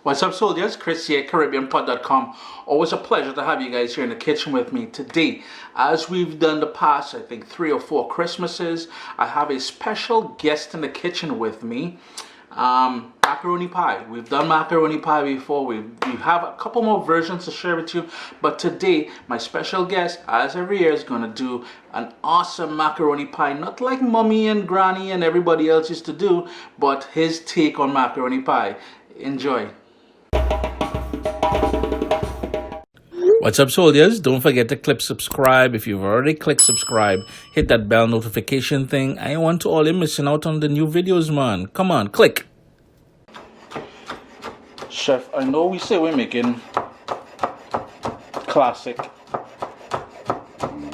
What's up, soldiers? Chris here, CaribbeanPod.com. Always a pleasure to have you guys here in the kitchen with me today. As we've done the past, I think 3 or 4 Christmases, I have a special guest in the kitchen with me. Macaroni pie. We've done macaroni pie before. We have a couple more versions to share with you, but today my special guest, as every year, is going to do an awesome macaroni pie, not like mommy and granny and everybody else used to do, but his take on macaroni pie. Enjoy. What's up, soldiers? Don't forget to click subscribe. If you've already clicked subscribe, hit that bell notification thing. I want to all you missing out on the new videos, man. Come on, click. Chef, I know we say we're making classic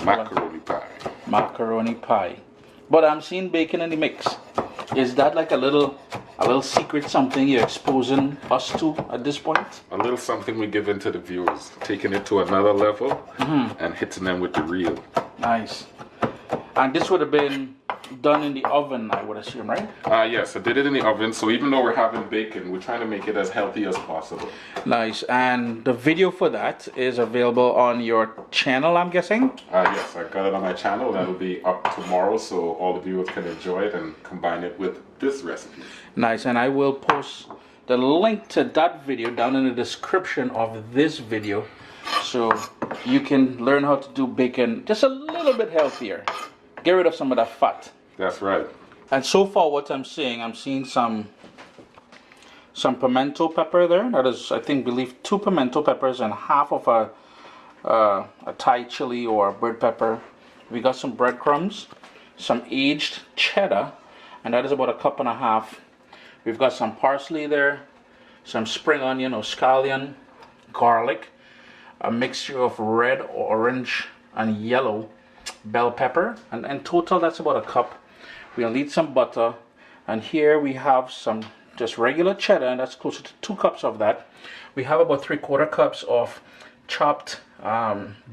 macaroni pie. Macaroni pie, but I'm seeing bacon in the mix. Is that like a little secret, something you're exposing us to at this point? A little something we give into the viewers, taking it to another level and hitting them with the real. Nice. And this would have been done in the oven, I would assume, right? Yes, I did it in the oven, so even though we're having bacon, we're trying to make it as healthy as possible. Nice. And the video for that is available on your channel, I'm guessing? Yes, I got it on my channel. That'll be up tomorrow, so all the viewers can enjoy it and combine it with this recipe. Nice. And I will post the link to that video down in the description of this video, so you can learn how to do bacon just a little bit healthier. Get rid of some of that fat. That's right. And so far what I'm seeing some pimento pepper there. That is, I believe 2 pimento peppers and half of a Thai chili or bird pepper. We got some breadcrumbs, some aged cheddar, and that is about 1.5 cups. We've got some parsley there, some spring onion or scallion, garlic, a mixture of red, orange, and yellow bell pepper, and in total that's about 1 cup. We'll need some butter, and here we have some just regular cheddar, and that's closer to 2 cups of that. We have about 3/4 cups of chopped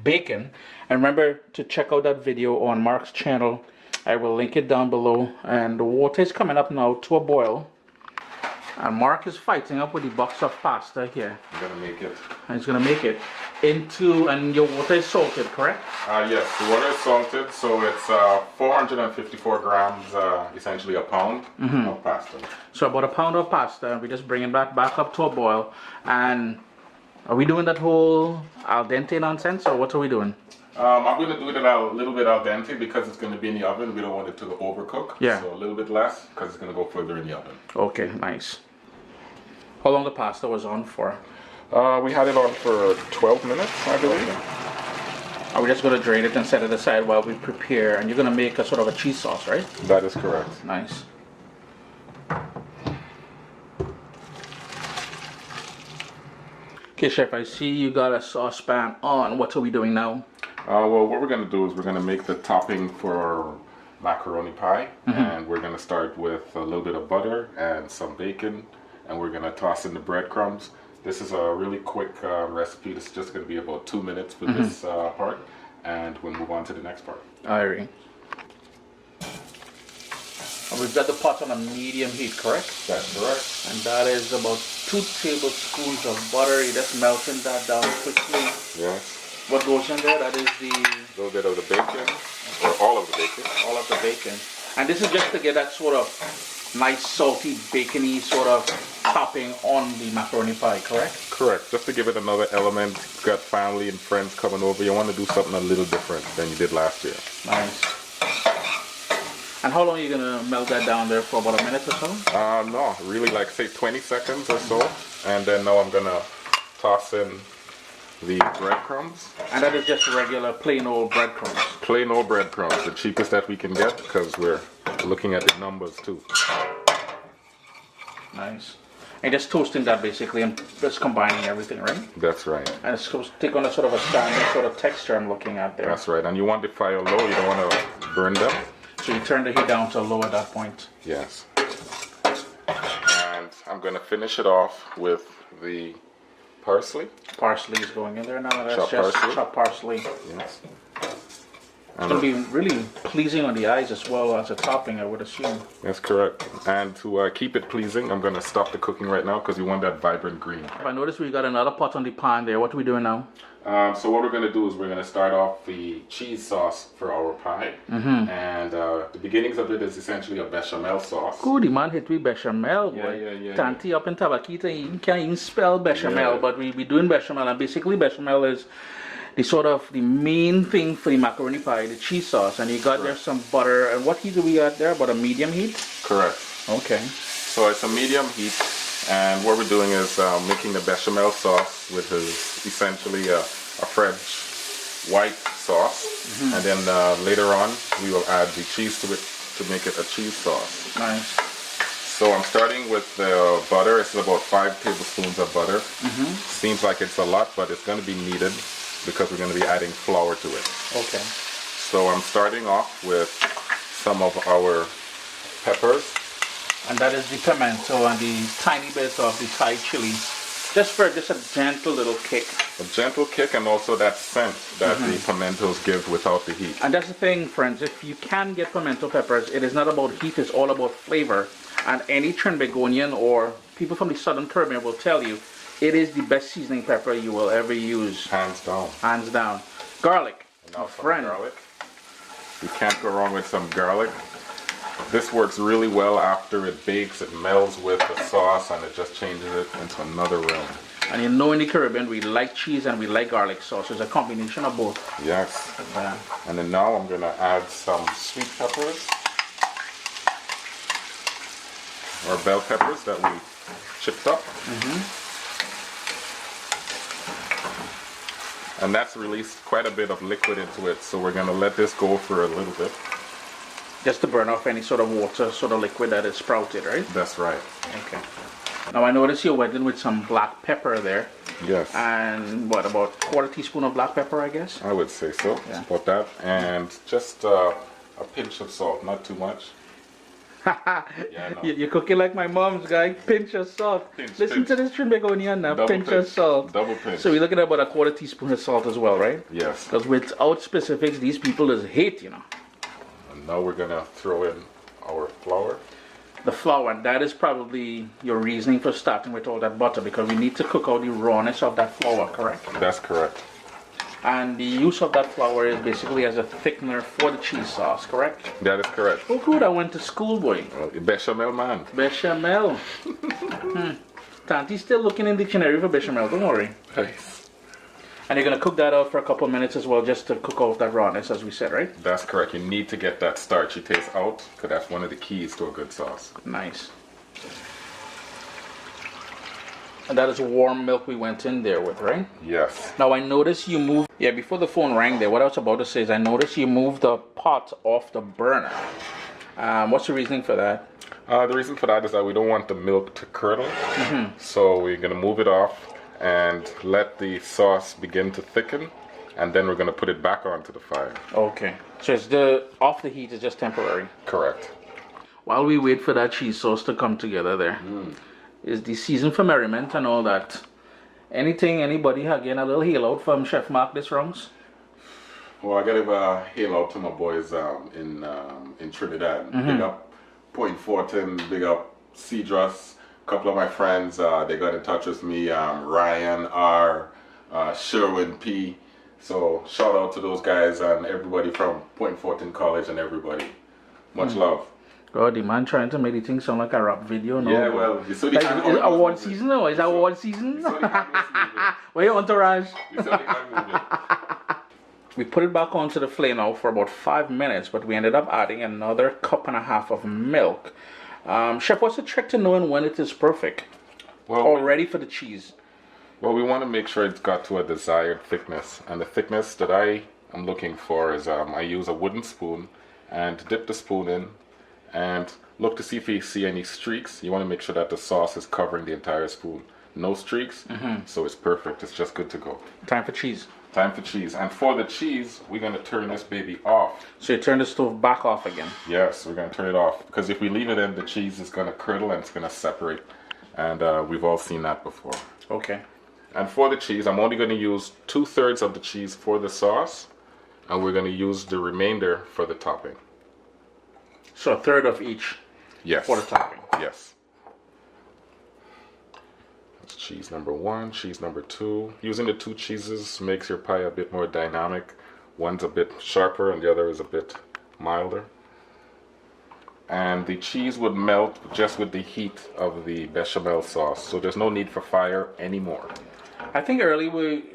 bacon, and remember to check out that video on Marc's channel. I will link it down below. And the water is coming up now to a boil, and Marc is fighting up with the box of pasta here. I'm gonna make it. And he's gonna make it into, and your water is salted, correct? Yes, the water is salted, so it's 454 grams, essentially a pound of pasta. So about 1 pound of pasta. We just bring that back up to a boil. And are we doing that whole al dente nonsense, or what are we doing? I'm going to do it a little bit al dente because it's going to be in the oven. We don't want it to overcook. Yeah. So a little bit less because it's going to go further in the oven. Okay, nice. How long the pasta was on for? We had it on for 12 minutes, I believe. Okay. Are we just going to drain it and set it aside while we prepare? And you're going to make a sort of a cheese sauce, right? That is correct. Nice. Okay, Chef, I see you got a saucepan on. What are we doing now? Well, what we're going to do is we're going to make the topping for macaroni pie. And we're going to start with a little bit of butter and some bacon. And we're going to toss in the breadcrumbs. This is a really quick recipe. This is just going to be about 2 minutes for this part. And we'll move on to the next part. Alright. And we've got the pot on a medium heat, correct? That's correct. And that is about 2 tablespoons of butter. You're just melting that down quickly. Yes. What goes in there? That is the... A little bit of the bacon, or all of the bacon. All of the bacon. And this is just to get that sort of nice, salty, bacony sort of topping on the macaroni pie, correct? Correct. Just to give it another element. You've got family and friends coming over. You want to do something a little different than you did last year. Nice. And how long are you going to melt that down there for? About a minute or so? No, really like say 20 seconds or so. And then now I'm going to toss in the breadcrumbs. And that is just regular plain old breadcrumbs. Plain old breadcrumbs, the cheapest that we can get because we're looking at the numbers too. Nice. And just toasting that basically and just combining everything, right? That's right. And it's supposed to take on a sort of a standard sort of texture I'm looking at there. That's right. And you want the fire low, you don't want to burn them. So you turn the heat down to low at that point. Yes. And I'm going to finish it off with the parsley. Parsley is going in there now. That's Chopped just parsley. chopped parsley. Yes. It's going to be really pleasing on the eyes as well as a topping, I would assume. That's correct. And to keep it pleasing, I'm going to stop the cooking right now because we want that vibrant green. I noticed we got another pot on the pan there. What are we doing now? So what we're going to do is we're going to start off the cheese sauce for our pie. And the beginnings of it is essentially a bechamel sauce. Cool, the man hit with bechamel, boy. Yeah. Tanti up in Tabakita, he can't even spell bechamel, but we doing bechamel. And basically bechamel is the main thing for the macaroni pie, the cheese sauce. And you got there some butter. And what heat do we got there? About a medium heat? Correct. Okay. So it's a medium heat. And what we're doing is making the bechamel sauce, which is essentially a French white sauce. And then later on, we will add the cheese to it to make it a cheese sauce. Nice. So I'm starting with the butter. It's about 5 tablespoons of butter. Seems like it's a lot, but it's going to be needed because we're going to be adding flour to it. Okay. So I'm starting off with some of our peppers. And that is the pimento and the tiny bit of the Thai chili. Just a gentle little kick. A gentle kick, and also that scent that the pimentos give without the heat. And that's the thing, friends. If you can get pimento peppers, it is not about heat, it's all about flavor. And any Trinbagonian or people from the Southern Caribbean will tell you, it is the best seasoning pepper you will ever use. Hands down. Hands down. Garlic. Now friend. Garlic. You can't go wrong with some garlic. This works really well after it bakes. It melds with the sauce and it just changes it into another realm. And you know in the Caribbean we like cheese and we like garlic sauce. It's a combination of both. Yes. And then now I'm going to add some sweet peppers. Or bell peppers that we chipped up. And that's released quite a bit of liquid into it, so we're going to let this go for a little bit. Just to burn off any sort of water, sort of liquid that is sprouted, right? That's right. Okay. Now I notice you're wet in with some black pepper there. Yes. And what, about a quarter teaspoon of black pepper, I guess? I would say so. Yeah. About that. And just a pinch of salt, not too much. Yeah, no. You're cooking like my mom's guy. Pinch of salt. Listen to this Trinbagonian now. Pinch of salt. Double pinch. So we're looking at about a quarter teaspoon of salt as well, right? Yes. Because without specifics, these people just hate, you know. And now we're going to throw in our flour. The flour, and that is probably your reasoning for starting with all that butter, because we need to cook out the rawness of that flour, correct? That's correct. And the use of that flour is basically as a thickener for the cheese sauce, correct? That is correct. Oh good, I went to school, boy. Bechamel man. Bechamel. Tanti's still looking in the dictionary for bechamel, don't worry. Nice. And you're going to cook that out for a couple of minutes as well, just to cook off that rawness, as we said, right? That's correct. You need to get that starchy taste out, because that's one of the keys to a good sauce. Nice. And that is warm milk we went in there with, right? Yes. Now I noticed you moved, before the phone rang there, what I was about to say is I noticed you moved the pot off the burner. What's the reasoning for that? The reason for that is that we don't want the milk to curdle. So we're going to move it off and let the sauce begin to thicken, and then we're going to put it back onto the fire. Okay. So it's off the heat is just temporary. Correct. While we wait for that cheese sauce to come together there, is the season for merriment and all that. Anybody again a little hail out from Chef Marc this rounds? Well, I gotta give a hail out to my boys in Trinidad. Big up Point Fortin, big up Cedrus. A couple of my friends, they got in touch with me, Ryan R, Sherwin P. So shout out to those guys and everybody from Point Fortin College and everybody. Much love. God, the man trying to make the thing sound like a rap video. No? Yeah, well, you saw the like, is it award season now? Is that award season? Where your entourage? You saw the hand movement. We put it back onto the flame now for about 5 minutes, but we ended up adding another cup and a half of milk. Chef, what's the trick to knowing when it is perfect? Well, or ready for the cheese? Well, we want to make sure it's got to a desired thickness. And the thickness that I am looking for is I use a wooden spoon and dip the spoon in and look to see if you see any streaks. You want to make sure that the sauce is covering the entire spoon. No streaks, so it's perfect. It's just good to go. Time for cheese. Time for cheese. And for the cheese, we're going to turn this baby off. So you turn the stove back off again? Yes, we're going to turn it off. Because if we leave it in, the cheese is going to curdle and it's going to separate. And we've all seen that before. Okay. And for the cheese, I'm only going to use 2/3 of the cheese for the sauce. and we're going to use the remainder for the topping. So a third of each. Yes. For the topping. Yes. That's cheese number 1, cheese number 2. Using the 2 cheeses makes your pie a bit more dynamic. One's a bit sharper and the other is a bit milder. And the cheese would melt just with the heat of the bechamel sauce, so there's no need for fire anymore. I think earlier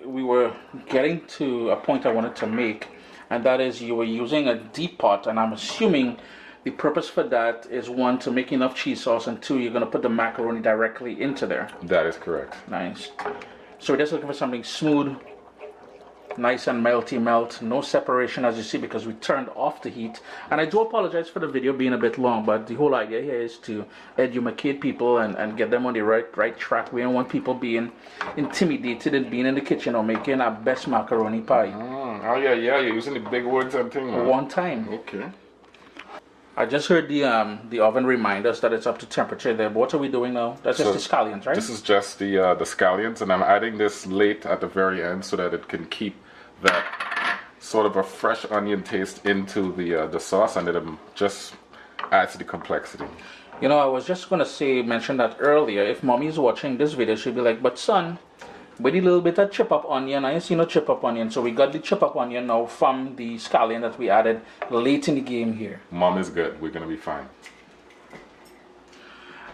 we were getting to a point I wanted to make, and that is you were using a deep pot, and I'm assuming the purpose for that is 1, to make enough cheese sauce, and 2, you're going to put the macaroni directly into there. That is correct. Nice. So we're just looking for something smooth, nice and melty melt, no separation as you see because we turned off the heat. And I do apologize for the video being a bit long, but the whole idea here is to educate people and get them on the right track. We don't want people being intimidated and being in the kitchen or making our best macaroni pie. Oh yeah, you're using the big words and things. One time. Okay. I just heard the oven remind us that it's up to temperature there. But what are we doing now? That's just the scallions, right? This is just the scallions, and I'm adding this late at the very end so that it can keep that sort of a fresh onion taste into the sauce, and it just adds to the complexity. You know, I was just going to mention that earlier. If mommy's watching this video, she'll be like, but son, with a little bit of chip up onion, I ain't seen no chip up onion. So we got the chip up onion now from the scallion that we added late in the game here. Mom is good. We're going to be fine.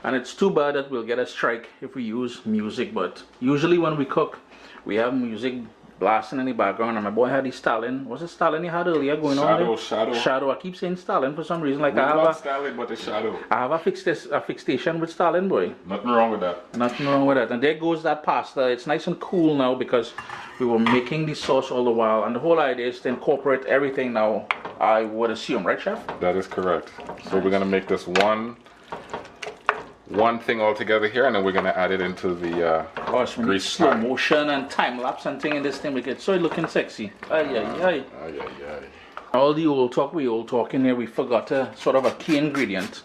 And it's too bad that we'll get a strike if we use music, but usually when we cook, we have music blasting in the background. And my boy had the Stalin. Was it Stalin he had earlier going on there? Shadow. I keep saying Stalin for some reason. Like I have Stalin, but the shadow. I have a fixation with Stalin, boy. Nothing wrong with that. Nothing wrong with that. And there goes that pasta. It's nice and cool now because we were making the sauce all the while. And the whole idea is to incorporate everything now, I would assume, right, chef? That is correct. So we're going to make this one thing all together here, and then we're going to add it into the gosh, we need slow motion and time lapse and thing in this thing. We get so looking sexy. All the old talk in here, we forgot a sort of a key ingredient,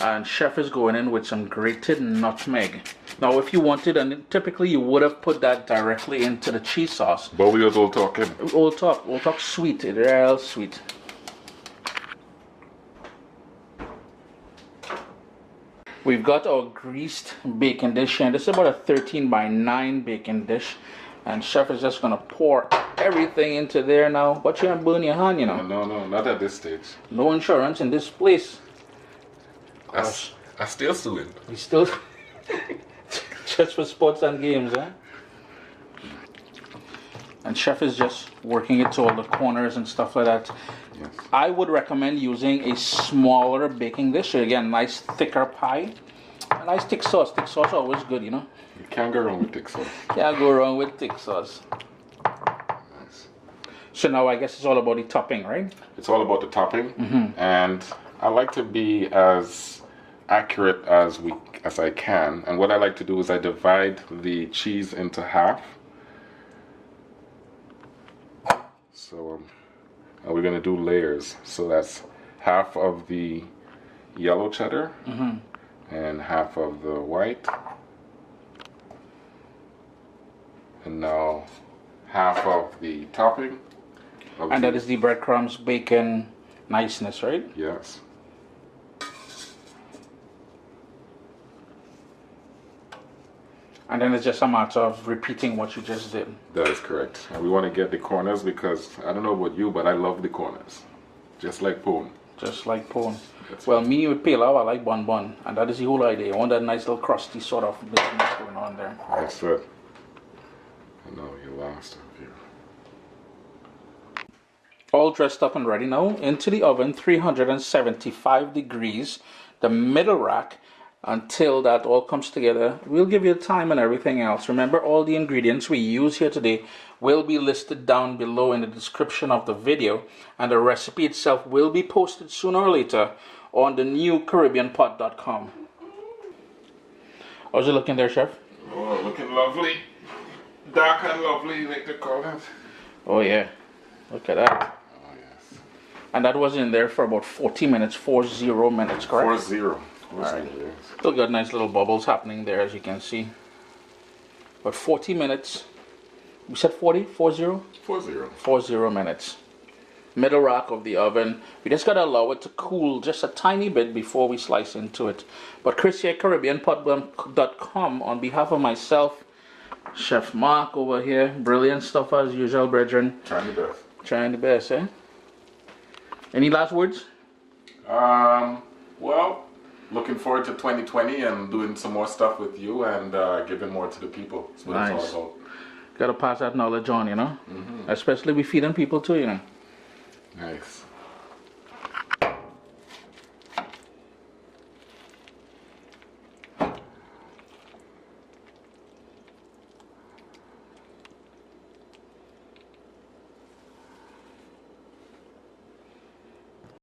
and chef is going in with some grated nutmeg. Now if you wanted, and typically you would have put that directly into the cheese sauce, but we was all talking we'll talk sweet, real sweet. We've got our greased baking dish, and this is about a 13x9 baking dish, and chef is just gonna pour everything into there now. But you can't burn your hand, you know. No, not at this stage. No insurance in this place. I still suing. We still just for sports and games, huh? And chef is just working it to all the corners and stuff like that. Yes. I would recommend using a smaller baking dish. Again, nice thicker pie. A nice thick sauce. Thick sauce always good, you know. You can't go wrong with thick sauce. Can't go wrong with thick sauce. Nice. So now I guess it's all about the topping, right? It's all about the topping, and I like to be as accurate as I can. And what I like to do is I divide the cheese into half. So and we're going to do layers. So that's half of the yellow cheddar and half of the white. And now half of the topping. And that is the breadcrumbs, bacon, niceness, right? Yes. And then it's just a matter of repeating what you just did. That is correct. And we want to get the corners because, I don't know about you, but I love the corners. Just like pone. Just like pone. Well, me with pilau, I like bun. And that is the whole idea. I want that nice little crusty sort of business going on there. That's it. I know, you lost a few. All dressed up and ready now. Into the oven, 375 degrees. The middle rack. Until that all comes together. We'll give you time and everything else. Remember, all the ingredients we use here today will be listed down below in the description of the video, and the recipe itself will be posted sooner or later on the new CaribbeanPot.com. How's it looking there, chef? Oh, looking lovely. Dark and lovely, like they call it. Oh yeah, look at that. Oh yes. And that was in there for about 40 minutes, 40 minutes, correct? 40. Alright. Still got nice little bubbles happening there, as you can see. But 40 minutes. We said 40? 40? 40. 40 minutes. middle rack of the oven. We just gotta allow it to cool just a tiny bit before we slice into it. But Chris here, CaribbeanPotBun.com, on behalf of myself, Chef Marc over here, brilliant stuff as usual, brethren. Trying the best. Trying the best, eh? Any last words? Well, looking forward to 2020 and doing some more stuff with you and giving more to the people. That's what Nice. it's all about. Gotta pass that knowledge on, you know? Especially we feeding people too, you know? Nice.